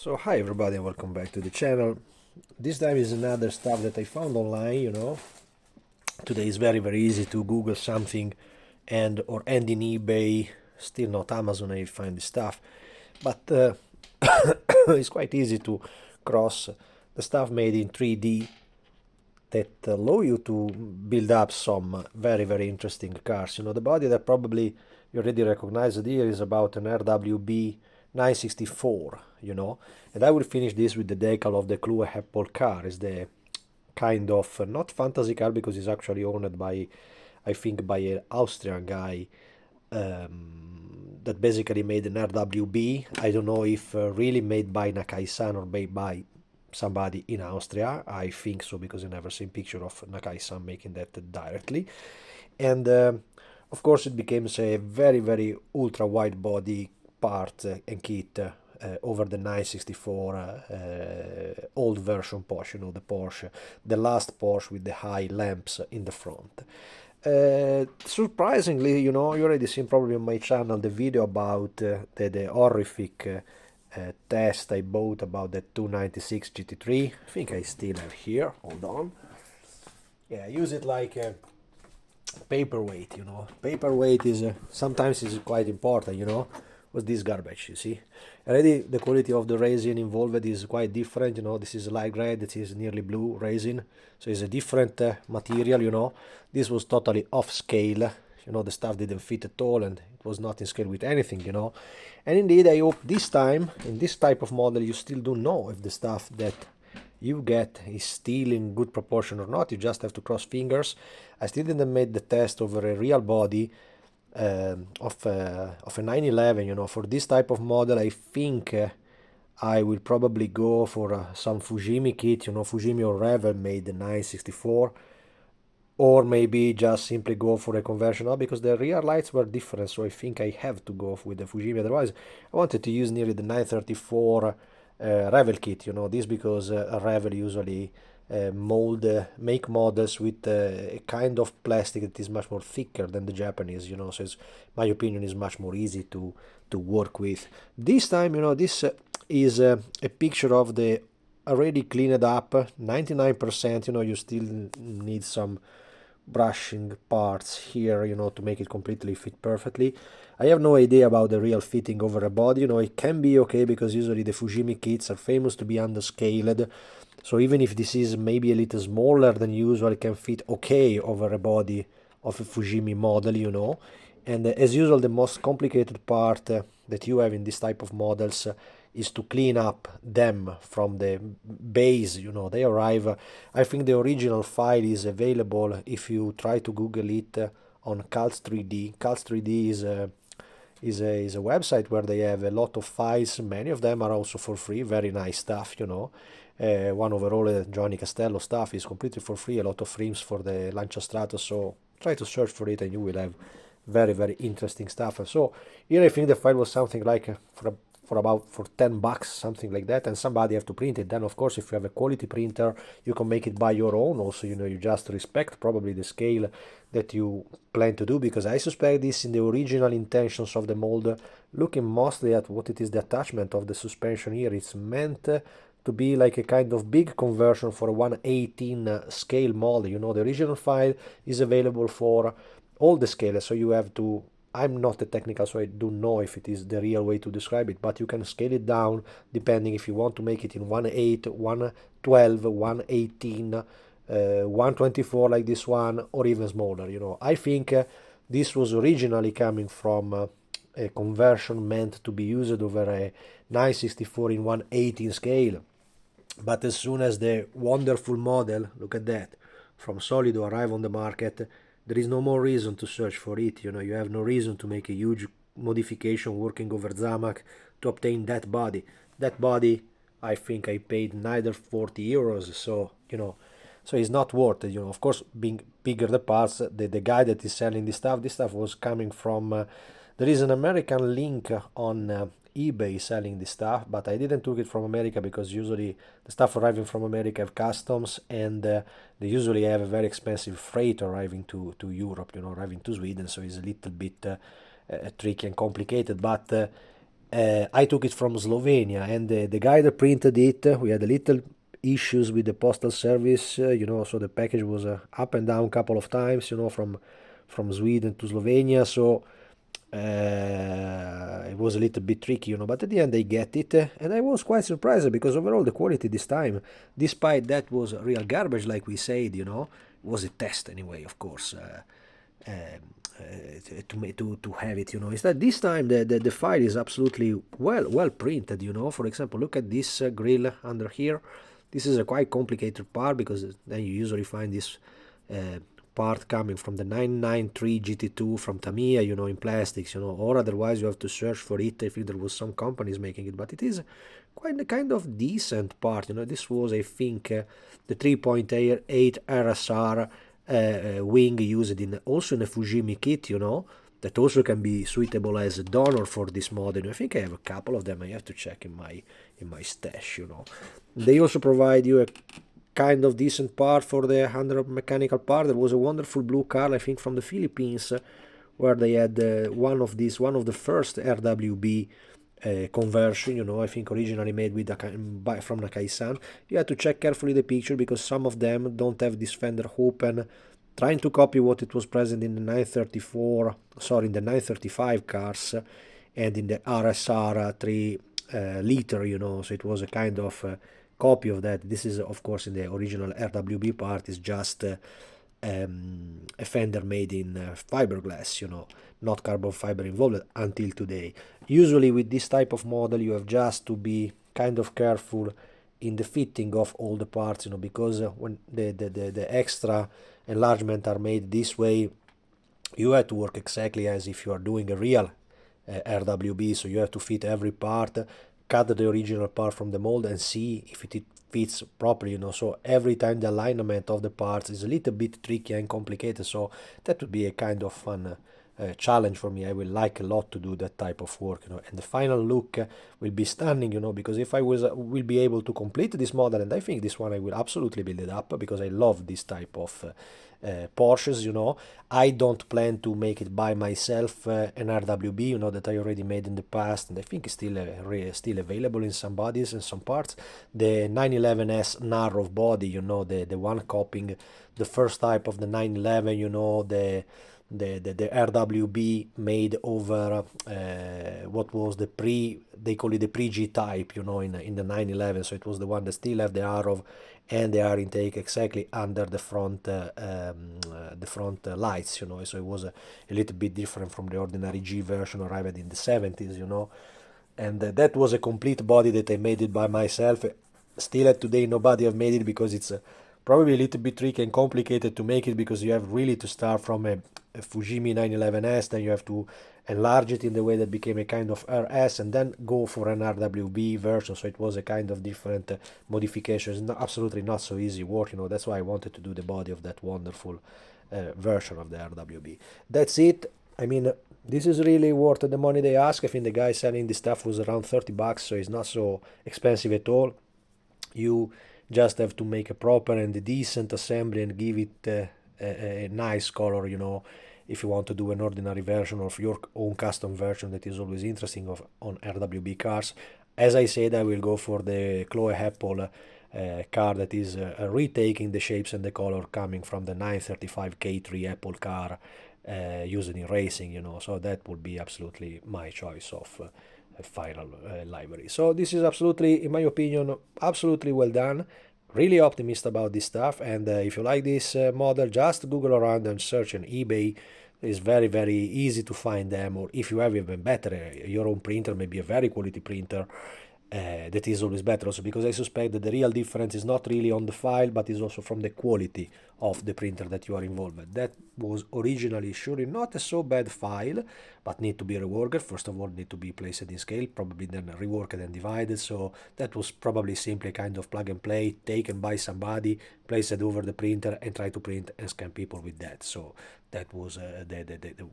So hi everybody and welcome back to the channel. This time is another stuff that I found online. Today is very easy to Google something or end in eBay, still not Amazon and you find the stuff. But it's quite easy to cross the stuff made in 3D that allow you to build up some very interesting cars. The body that probably you already recognized here is about an RWB 964, and I will finish this with the decal of the Clue Apple car. Is the kind of not fantasy car because it's actually owned by, I think, by an Austrian guy that basically made an RWB. I don't know if really made by Nakai-san or made by somebody in Austria. I think so because I never seen picture of Nakai-san making that directly. And of course it becomes a very ultra wide body part and kit over the 964 old version Porsche, the Porsche, the last Porsche with the high lamps in the front. Surprisingly, you already seen probably on my channel the video about the horrific test I bought about the 296 GT3. I think I still have here, hold on. Yeah, I use it like a paperweight, Paperweight is sometimes is quite important, with this garbage, you see. Already the quality of the resin involved is quite different, this is light red, this is nearly blue resin, so it's a different material, This was totally off scale, the stuff didn't fit at all and it was not in scale with anything, And indeed, I hope this time, in this type of model, you still don't know if the stuff that you get is still in good proportion or not. You just have to cross fingers. I still didn't make the test over a real body of a 911. For this type of model, I think I will probably go for some Fujimi kit, Fujimi or Revel made the 964, or maybe just simply go for a conversion, because the rear lights were different, so I think I have to go with the Fujimi. Otherwise, I wanted to use nearly the 934 Revel kit, this because Revel usually make models with a kind of plastic that is much more thicker than the Japanese, so it's, my opinion, is much more easy to work with. This time, this is a picture of the already cleaned up 99%. You still need some brushing parts here, to make it completely fit perfectly. I have no idea about the real fitting over a body. It can be okay because usually the Fujimi kits are famous to be underscaled, so even if this is maybe a little smaller than usual, it can fit okay over a body of a Fujimi model, and as usual the most complicated part that you have in this type of models is to clean up them from the base. They arrive, I think the original file is available if you try to Google it on Cults 3D. Cults 3D is a website where they have a lot of files. Many of them are also for free, very nice stuff, one overall Johnny Castello stuff is completely for free, a lot of frames for the Lancia Stratos, so try to search for it and you will have very interesting stuff. So here I think the file was something like for 10 bucks, something like that, and somebody have to print it. Then of course, if you have a quality printer, you can make it by your own also, you just respect probably the scale that you plan to do, because I suspect this in the original intentions of the mold, looking mostly at what it is the attachment of the suspension here, it's meant to be like a kind of big conversion for a 1/18 scale mold. The original file is available for all the scales, so you have to, I'm not a technical, so I don't know if it is the real way to describe it, but you can scale it down depending if you want to make it in 1/8, 1/12, 1/18, 1/24 like this one, or even smaller. I think this was originally coming from a conversion meant to be used over a 964 in 1/18 scale. But as soon as the wonderful model, look at that, from Solido arrive on the market, there is no more reason to search for it. You have no reason to make a huge modification working over Zamac to obtain that body. That body, I think I paid neither 40 euros, so, so it's not worth it. Of course, being bigger the parts, the guy that is selling this stuff was coming from, there is an American link on eBay selling this stuff, but I didn't took it from America because usually the stuff arriving from America have customs, and they usually have a very expensive freight arriving to Europe, arriving to Sweden, so it's a little bit tricky and complicated. But I took it from Slovenia, and the guy that printed it, we had a little issues with the postal service, so the package was up and down a couple of times, from Sweden to Slovenia, so it was a little bit tricky, but at the end they get it, and I was quite surprised because overall the quality this time, despite that was real garbage, like we said, was a test anyway, of course. To have it, is that this time the file is absolutely well printed, For example, look at this grill under here. This is a quite complicated part because then you usually find this part coming from the 993 GT2 from Tamiya, in plastics, or otherwise you have to search for it. I think there was some companies making it, but it is quite a kind of decent part, This was, I think, the 3.8 RSR wing used also in a Fujimi kit, that also can be suitable as a donor for this model. I think I have a couple of them. I have to check in my stash, They also provide you a kind of decent part for the under mechanical part. There was a wonderful blue car, I think, from the Philippines, where they had one of the first RWB conversion, I think originally made with from Nakai-san. You have to check carefully the picture because some of them don't have this fender open, trying to copy what it was present in the 935 cars and in the RSR 3 liter, so it was a kind of copy of that. This is, of course, in the original RWB part is just a fender made in fiberglass, not carbon fiber involved until today. Usually with this type of model you have just to be kind of careful in the fitting of all the parts, because when the extra enlargement are made this way, you have to work exactly as if you are doing a real RWB, so you have to fit every part, cut the original part from the mold and see if it fits properly, so every time the alignment of the parts is a little bit tricky and complicated, so that would be a kind of fun challenge for me. I will like a lot to do that type of work, and the final look will be stunning, because if I will be able to complete this model, and I think this one I will absolutely build it up because I love this type of Porsches, I don't plan to make it by myself, an RWB, that I already made in the past, and I think it's still available in some bodies and some parts. The 911S narrow body, the one copying the first type of the 911, the RWB made over what was they call it the pre-G type, in the 911, so it was the one that still have the ROV and the air intake exactly under the front lights, so it was a little bit different from the ordinary G version arrived in the 70s, and that was a complete body that I made it by myself. Still at today nobody have made it because it's probably a little bit tricky and complicated to make it, because you have really to start from a Fujimi 911S, then you have to enlarge it in the way that became a kind of RS, and then go for an RWB version, so it was a kind of different modification. It's absolutely not so easy work, that's why I wanted to do the body of that wonderful version of the RWB. That's it. I mean, this is really worth the money they ask. I think the guy selling this stuff was around 30 bucks, so it's not so expensive at all. You just have to make a proper and a decent assembly and give it a nice color, if you want to do an ordinary version of your own custom version. That is always interesting on RWB cars. As I said, I will go for the Chloe Apple car that is retaking the shapes and the color coming from the 935 K3 Apple car used in racing, so that would be absolutely my choice of final library. So this is absolutely, in my opinion, absolutely well done. Really optimistic about this stuff, and if you like this model, just Google around and search on eBay. It's very, very easy to find them, or if you have even better, your own printer, maybe a very quality printer, that is always better also, because I suspect that the real difference is not really on the file, but is also from the quality of the printer that you are involved with. That was originally surely not a so bad file, but need to be reworked. First of all, need to be placed in scale, probably then reworked and divided, so that was probably simply a kind of plug and play, taken by somebody, placed it over the printer and try to print and scan people with that. So that was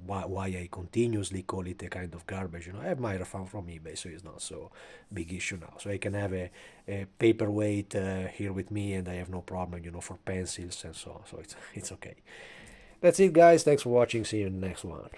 why I continuously call it a kind of garbage. I have mine found from eBay, so it's not so big issue now. So I can have a paperweight here with me, and I have no problem, for pencils and so on. So it's okay. That's it, guys. Thanks for watching. See you in the next one.